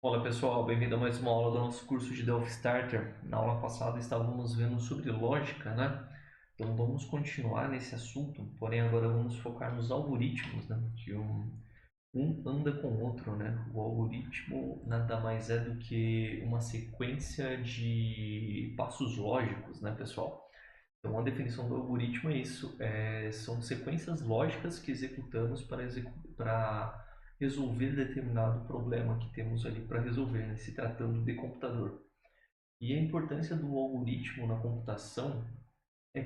Olá pessoal, bem-vindo a mais uma aula do nosso curso de Delphi Starter. Na aula passada estávamos vendo sobre lógica, né? Então vamos continuar nesse assunto, porém agora vamos focar nos algoritmos, né? Que um anda com o outro, né? O algoritmo nada mais é do que uma sequência de passos lógicos, né, pessoal? Então a definição do algoritmo é isso, são sequências lógicas que executamos para resolver determinado problema que temos ali para resolver, né, se tratando de computador. E a importância do algoritmo na computação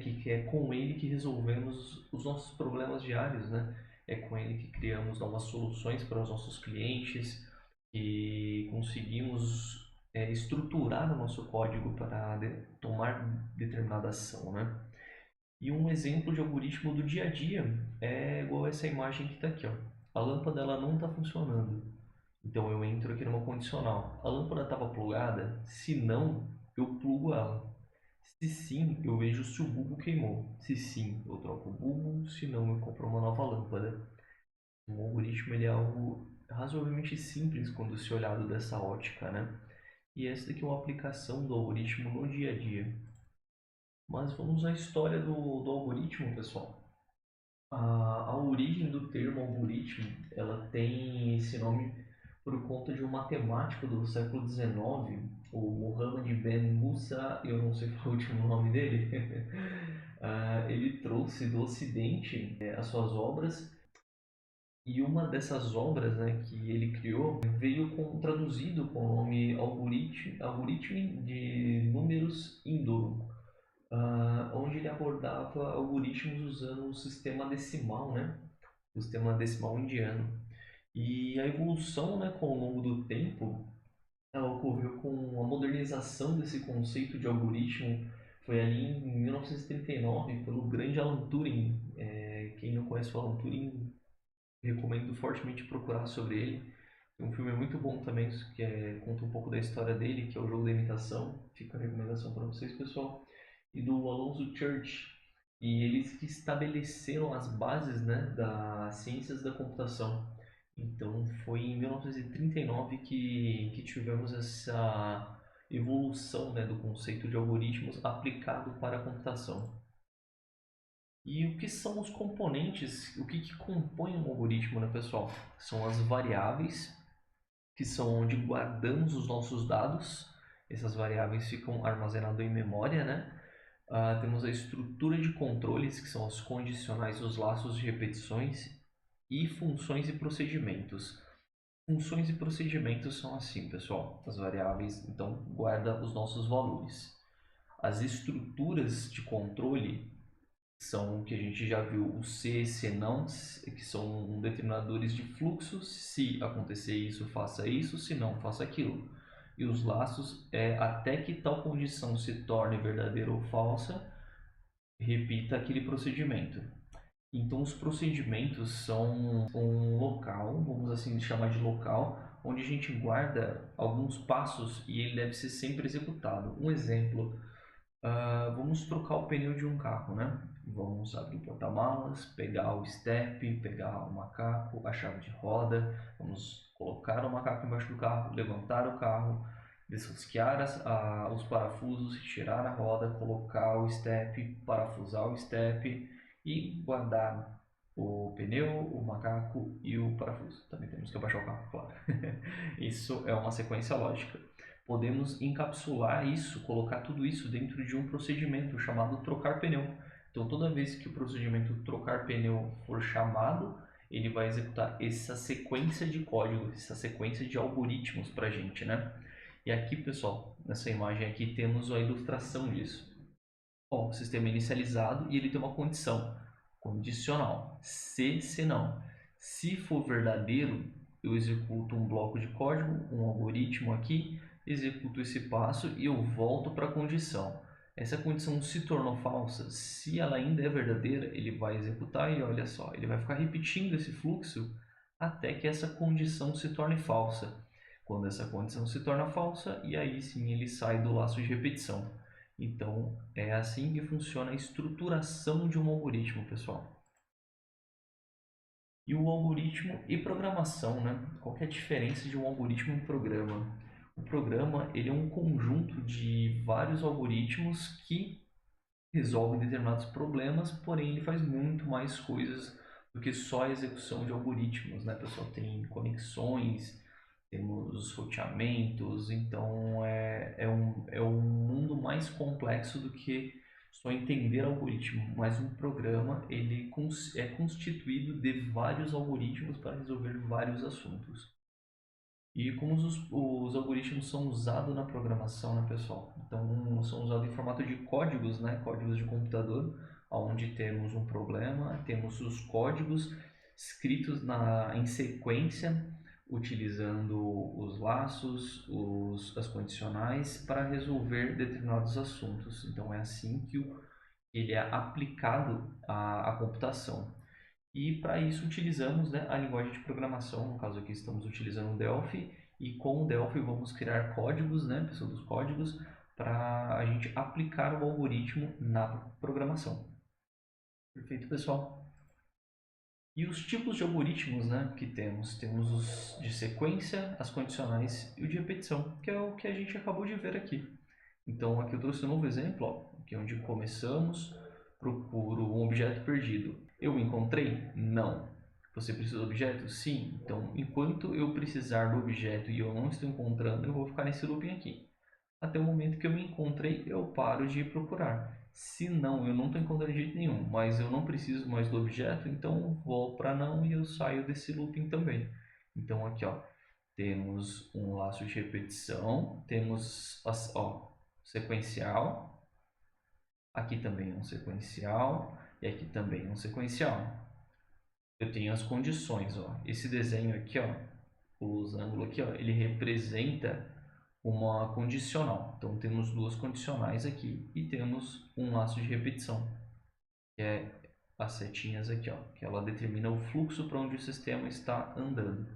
que é com ele que resolvemos os nossos problemas diários, né? É com ele que criamos novas soluções para os nossos clientes e conseguimos estruturar o nosso código para tomar determinada ação, né? E um exemplo de algoritmo do dia a dia é igual essa imagem que está aqui, ó. A lâmpada ela não está funcionando. Então eu entro aqui numa condicional. A lâmpada estava plugada? Se não, eu plugo ela. Se sim, eu vejo se o bulbo queimou. Se sim, eu troco o bulbo. Se não, eu compro uma nova lâmpada. O algoritmo ele é algo razoavelmente simples quando se olhado dessa ótica, né? E essa daqui é uma aplicação do algoritmo no dia a dia. Mas vamos à história do algoritmo, pessoal. A origem do termo algoritmo, ela tem esse nome por conta de um matemático do século XIX, o Mohammed Ben Musa, eu não sei qual é o último nome dele. Ele trouxe do Ocidente as suas obras e uma dessas obras, né, que ele criou veio traduzido com o nome algoritmo de números Indo, onde ele abordava algoritmos usando o sistema decimal, né? O sistema decimal indiano. E a evolução, né, com o longo do tempo, ela ocorreu com a modernização desse conceito de algoritmo. Foi ali em 1939 pelo grande Alan Turing. Quem não conhece o Alan Turing, recomendo fortemente procurar sobre ele. Tem um filme muito bom também que conta um pouco da história dele, que é o Jogo da Imitação. Fica a recomendação para vocês, pessoal. E do Alonso Church. E eles que estabeleceram as bases, né, das ciências da computação. Então foi em 1939 que tivemos essa evolução, né, do conceito de algoritmos aplicado para a computação. E o que são os componentes, o que compõe um algoritmo, né, pessoal? São as variáveis, que são onde guardamos os nossos dados. Essas variáveis ficam armazenadas em memória, né? Temos a estrutura de controles, que são os condicionais, os laços de repetições, e funções e procedimentos. Funções e procedimentos são assim, pessoal. As variáveis, então, guarda os nossos valores. As estruturas de controle são o que a gente já viu, o se, se não, que são determinadores de fluxo. Se acontecer isso, faça isso, se não, faça aquilo. E os laços é até que tal condição se torne verdadeira ou falsa, repita aquele procedimento. Então, os procedimentos são um local, vamos assim chamar de local, onde a gente guarda alguns passos e ele deve ser sempre executado. Um exemplo, vamos trocar o pneu de um carro, né? Vamos abrir o porta-malas, pegar o step, pegar o macaco, a chave de roda, vamos colocar o macaco embaixo do carro, levantar o carro, desrosquear os parafusos, tirar a roda, colocar o step, parafusar o step e guardar o pneu, o macaco e o parafuso. Também temos que abaixar o carro, claro. Isso é uma sequência lógica. Podemos encapsular isso, colocar tudo isso dentro de um procedimento chamado trocar pneu. Então, toda vez que o procedimento trocar pneu for chamado, ele vai executar essa sequência de código, essa sequência de algoritmos para a gente, né? E aqui, pessoal, nessa imagem aqui temos a ilustração disso. Bom, o sistema é inicializado e ele tem uma condição condicional, se não. Se for verdadeiro, eu executo um bloco de código, um algoritmo aqui, executo esse passo e eu volto para a condição. Essa condição se tornou falsa, se ela ainda é verdadeira, ele vai executar e olha só, ele vai ficar repetindo esse fluxo até que essa condição se torne falsa. Quando essa condição se torna falsa, e aí sim ele sai do laço de repetição. Então, é assim que funciona a estruturação de um algoritmo, pessoal. E o algoritmo e programação, né? Qual que é a diferença de um algoritmo e um programa? O programa, ele é um conjunto de vários algoritmos que resolvem determinados problemas, porém ele faz muito mais coisas do que só a execução de algoritmos, né, pessoal? Tem conexões, temos roteamentos, então é um mundo mais complexo do que só entender algoritmo, mas um programa ele é constituído de vários algoritmos para resolver vários assuntos. E como os algoritmos são usados na programação, né, pessoal? Então, são usados em formato de códigos, né? Códigos de computador, onde temos um problema, temos os códigos escritos em sequência, utilizando os laços, as condicionais para resolver determinados assuntos. Então, é assim que ele é aplicado à computação. E para isso utilizamos, né, a linguagem de programação, no caso aqui estamos utilizando o Delphi, e com o Delphi vamos criar códigos, né, pessoal dos códigos, para a gente aplicar o algoritmo na programação. Perfeito, pessoal? E os tipos de algoritmos, né, que temos? Temos os de sequência, as condicionais e o de repetição, que é o que a gente acabou de ver aqui. Então aqui eu trouxe um novo exemplo, ó, que é onde começamos, procuro um objeto perdido. Eu encontrei? Não. Você precisa do objeto? Sim. Então, enquanto eu precisar do objeto e eu não estou encontrando, eu vou ficar nesse looping aqui. Até o momento que eu me encontrei, eu paro de procurar. Se não, eu não estou encontrando de jeito nenhum, mas eu não preciso mais do objeto, então eu vou para não e eu saio desse looping também. Então aqui, ó, temos um laço de repetição, temos sequencial, aqui também um sequencial e aqui também um sequencial. Eu tenho as condições, ó. Esse desenho aqui, ó, os ângulos aqui, ó, ele representa uma condicional. Então temos duas condicionais aqui e temos um laço de repetição, que é as setinhas aqui, ó, que ela determina o fluxo para onde o sistema está andando.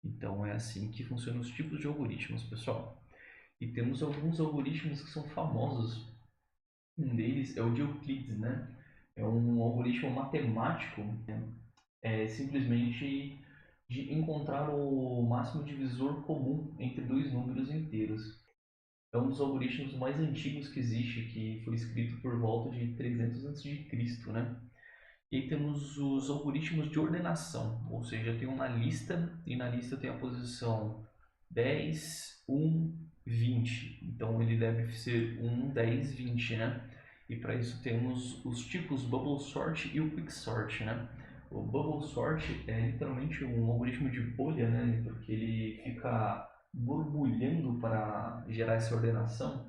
Então é assim que funcionam os tipos de algoritmos, pessoal. E temos alguns algoritmos que são famosos. Um deles é o de Euclides, né? É um algoritmo matemático, simplesmente de encontrar o máximo divisor comum entre dois números inteiros. É um dos algoritmos mais antigos que existe, que foi escrito por volta de 300 a.C., né? E aí temos os algoritmos de ordenação, ou seja, tem uma lista e na lista tem a posição 10, 1, 20. Então ele deve ser 1, 10, 20, né? E para isso temos os tipos Bubble Sort e o Quick Sort, né? O Bubble Sort é literalmente um algoritmo de bolha, né? Porque ele fica borbulhando para gerar essa ordenação.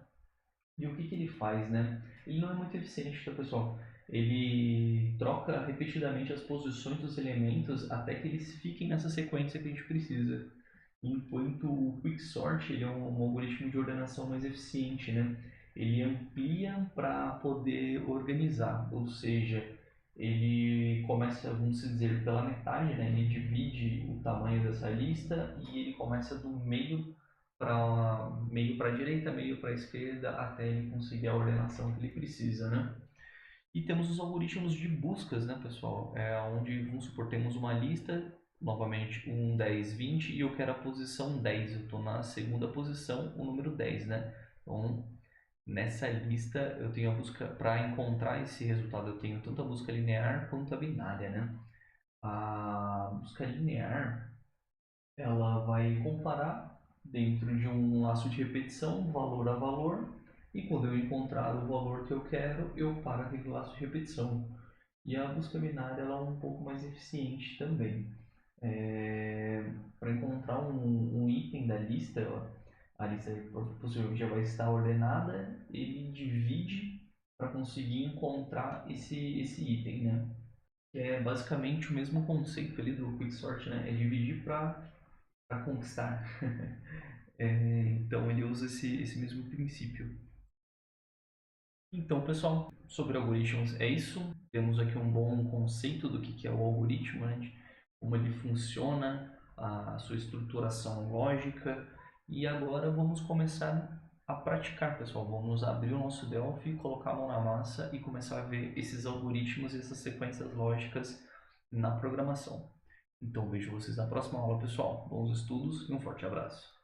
E o que ele faz, né? Ele não é muito eficiente, tá, pessoal? Ele troca repetidamente as posições dos elementos até que eles fiquem nessa sequência que a gente precisa. Enquanto o Quicksort ele é um algoritmo de ordenação mais eficiente, né? Ele amplia para poder organizar, ou seja, ele começa, vamos dizer, pela metade, né? Ele divide o tamanho dessa lista e ele começa do meio para a direita, meio para a esquerda, até ele conseguir a ordenação que ele precisa, né? E temos os algoritmos de buscas, né, pessoal? Onde, vamos supor, temos uma lista, novamente, 1, 10, 20, e eu quero a posição 10. Eu estou na segunda posição, o número 10, né? Então, nessa lista, eu tenho a busca, para encontrar esse resultado, eu tenho tanto a busca linear quanto a binária, né? A busca linear, ela vai comparar dentro de um laço de repetição, valor a valor, e quando eu encontrar o valor que eu quero, eu paro aquele laço de repetição. E a busca binária ela é um pouco mais eficiente também. Para encontrar um item da lista, a lista possivelmente já vai estar ordenada, ele divide para conseguir encontrar esse item, né? Que é basicamente o mesmo conceito ali do Quicksort, né? É dividir para conquistar. Então ele usa esse mesmo princípio. Então, pessoal, sobre algoritmos é isso. Temos aqui um bom conceito do que é o algoritmo, né? Como ele funciona, a sua estruturação lógica. E agora vamos começar a praticar, pessoal. Vamos abrir o nosso Delphi, colocar a mão na massa e começar a ver esses algoritmos e essas sequências lógicas na programação. Então vejo vocês na próxima aula, pessoal. Bons estudos e um forte abraço.